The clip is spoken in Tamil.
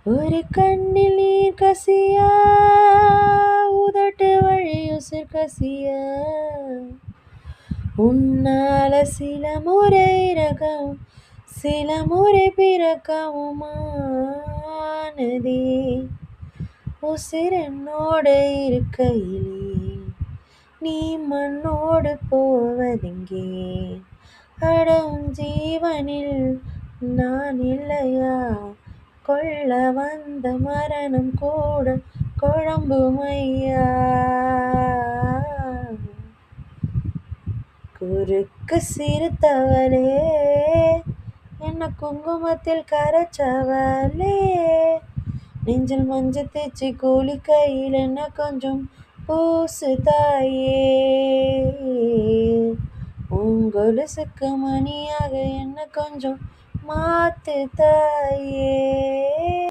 ஒரு கண்ணில் நீர் கசியா உதட்டு வழி உசிர் கசியா உன்னால சில முறை ரகம் சில முறை பிறக்கவுமானதே உசிரென்னோடு இருக்கையிலே நீ மண்ணோடு போவதெங்கே அடம் ஜீவனில் நான் இல்லையா கொள்ள வந்த மரணம் கூட குழம்புமையா குறுக்கு சிறுத்தவளே என்ன குங்குமத்தில் கரைச்சவளே நெஞ்சில் மஞ்சள் தேய்ச்சி கூலி கையில் என்ன கொஞ்சம் பூசு தாயே உங்கொலுசுக்கு மணியாக என்ன கொஞ்சம் மாத்து தாயே.